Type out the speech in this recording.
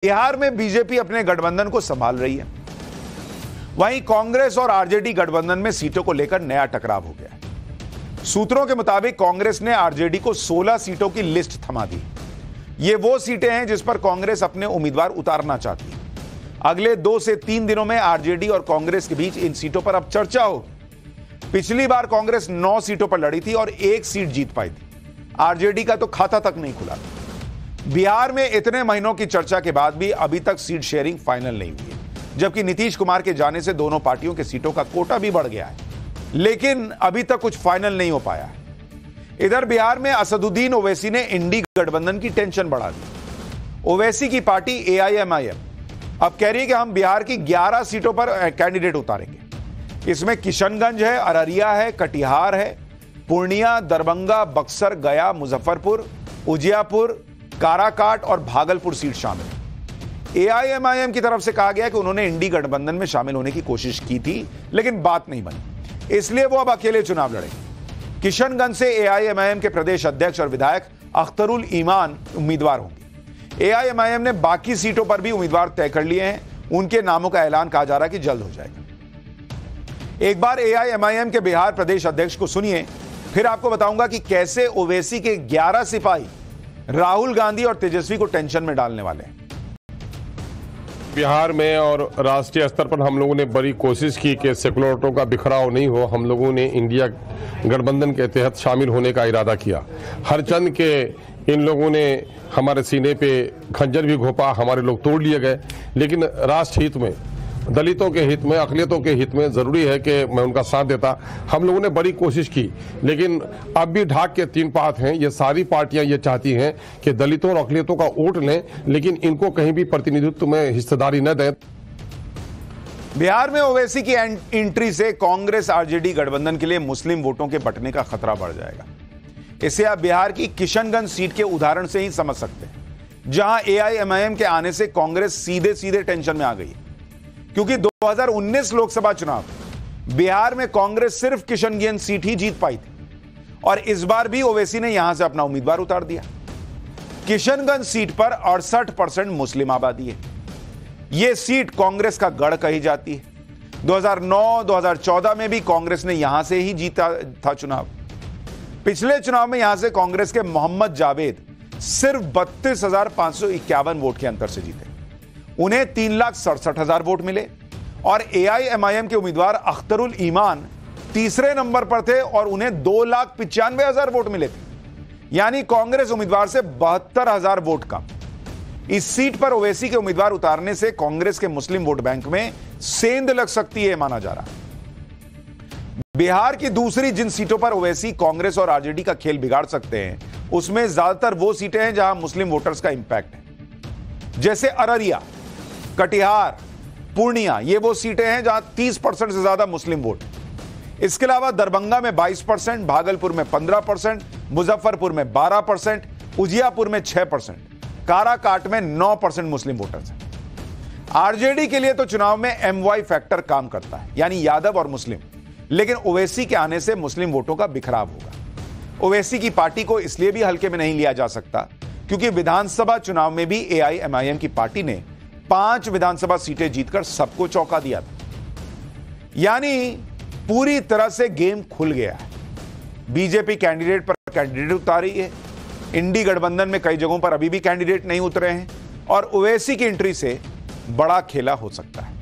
बिहार में बीजेपी अपने गठबंधन को संभाल रही है, वहीं कांग्रेस और आरजेडी गठबंधन में सीटों को लेकर नया टकराव हो गया है। सूत्रों के मुताबिक कांग्रेस ने आरजेडी को 16 सीटों की लिस्ट थमा दी। ये वो सीटें हैं जिस पर कांग्रेस अपने उम्मीदवार उतारना चाहती है। अगले 2 से 3 दिनों में आरजेडी और कांग्रेस के बीच इन सीटों पर अब चर्चा होगी। पिछली बार कांग्रेस 9 सीटों पर लड़ी थी और 1 सीट जीत पाई थी। आरजेडी का तो खाता तक नहीं खुला था। बिहार में इतने महीनों की चर्चा के बाद भी अभी तक सीट शेयरिंग फाइनल नहीं हुई है, जबकि नीतीश कुमार के जाने से दोनों पार्टियों के सीटों का कोटा भी बढ़ गया है, लेकिन अभी तक कुछ फाइनल नहीं हो पाया है। इधर बिहार में असदुद्दीन ओवैसी ने इंडी गठबंधन की टेंशन बढ़ा दी। ओवैसी की पार्टी एआईएमआईएम अब कह रही है कि हम बिहार की 11 सीटों पर कैंडिडेट उतारेंगे। इसमें किशनगंज है, अररिया है, कटिहार है, पूर्णिया, दरभंगा, बक्सर, गया, मुजफ्फरपुर, उजियापुर, काराकाट और भागलपुर सीट शामिल है। एआईएमआईएम की तरफ से कहा गया कि उन्होंने इंडी गठबंधन में शामिल होने की कोशिश की थी, लेकिन बात नहीं बनी, इसलिए वो अब अकेले चुनाव लड़ेंगे। किशनगंज से एआईएमआईएम के प्रदेश अध्यक्ष और विधायक अख्तरुल ईमान उम्मीदवार होंगे। एआईएमआईएम ने बाकी सीटों पर भी उम्मीदवार तय कर लिए हैं। उनके नामों का ऐलान कहा जा रहा है कि जल्द हो जाएगा। एक बार एआईएमआईएम के बिहार प्रदेश अध्यक्ष को सुनिए, फिर आपको बताऊंगा कि कैसे ओवैसी के 11 सिपाही राहुल गांधी और तेजस्वी को टेंशन में डालने वाले हैं। बिहार में और राष्ट्रीय स्तर पर हम लोगों ने बड़ी कोशिश की कि सेकुलर वोटों का बिखराव नहीं हो। हम लोगों ने इंडिया गठबंधन के तहत शामिल होने का इरादा किया। हरचंद के इन लोगों ने हमारे सीने पे खंजर भी घोंपा, हमारे लोग तोड़ लिए गए, लेकिन राष्ट्र हित में, दलितों के हित में, अकलियतों के हित में जरूरी है कि मैं उनका साथ देता। हम लोगों ने बड़ी कोशिश की, लेकिन अब भी ढाक के 3 पात हैं। ये सारी पार्टियां ये चाहती हैं कि दलितों और अकलियतों का वोट लें, लेकिन इनको कहीं भी प्रतिनिधित्व में हिस्सेदारी न दें। बिहार में ओवैसी की एंट्री से कांग्रेस आरजेडी गठबंधन के लिए मुस्लिम वोटों के बंटने का खतरा बढ़ जाएगा। इसे आप बिहार की किशनगंज सीट के उदाहरण से ही समझ सकते हैं, जहां एआईएमआईएम के आने से कांग्रेस सीधे सीधे टेंशन में आ गई है, क्योंकि 2019 लोकसभा चुनाव बिहार में कांग्रेस सिर्फ किशनगंज सीट ही जीत पाई थी और इस बार भी ओवैसी ने यहां से अपना उम्मीदवार उतार दिया। किशनगंज सीट पर 68% मुस्लिम आबादी है। यह सीट कांग्रेस का गढ़ कही जाती है। 2009-2014 में भी कांग्रेस ने यहां से ही जीता था चुनाव। पिछले चुनाव में यहां से कांग्रेस के मोहम्मद जावेद सिर्फ 32,551 वोट के अंतर से जीते। उन्हें 3,67,000 वोट मिले और एआईएमआईएम के उम्मीदवार अख्तरुल ईमान तीसरे नंबर पर थे और उन्हें 2,95,000 वोट मिले थे। यानी कांग्रेस उम्मीदवार से 72,000 वोट कम। इस सीट पर ओवैसी के उम्मीदवार उतारने से कांग्रेस के मुस्लिम वोट बैंक में सेंध लग सकती है, माना जा रहा है। बिहार की दूसरी जिन सीटों पर ओवैसी कांग्रेस और आरजेडी का खेल बिगाड़ सकते हैं, उसमें ज्यादातर वो सीटें हैं जहां मुस्लिम वोटर्स का इंपैक्ट है, जैसे अररिया, कटिहार, पूर्णिया। ये वो सीटें हैं जहां 30% से ज्यादा मुस्लिम वोट। इसके अलावा दरभंगा में 22%, भागलपुर में 15%, मुजफ्फरपुर में 12%, उजियापुर में 6%, काराकाट में 9% मुस्लिम वोटर्स हैं। आरजेडी के लिए तो चुनाव में एमवाई फैक्टर काम करता है, यानी यादव और मुस्लिम, लेकिन ओवैसी के आने से मुस्लिम वोटों का बिखराव होगा। ओवैसी की पार्टी को इसलिए भी हल्के में नहीं लिया जा सकता क्योंकि विधानसभा चुनाव में भी एआईएमआईएम की पार्टी ने 5 विधानसभा सीटें जीतकर सबको चौंका दिया था। यानी पूरी तरह से गेम खुल गया है। बीजेपी कैंडिडेट पर कैंडिडेट उतारी है। इंडी गठबंधन में कई जगहों पर अभी भी कैंडिडेट नहीं उतरे हैं और ओवैसी की एंट्री से बड़ा खेला हो सकता है।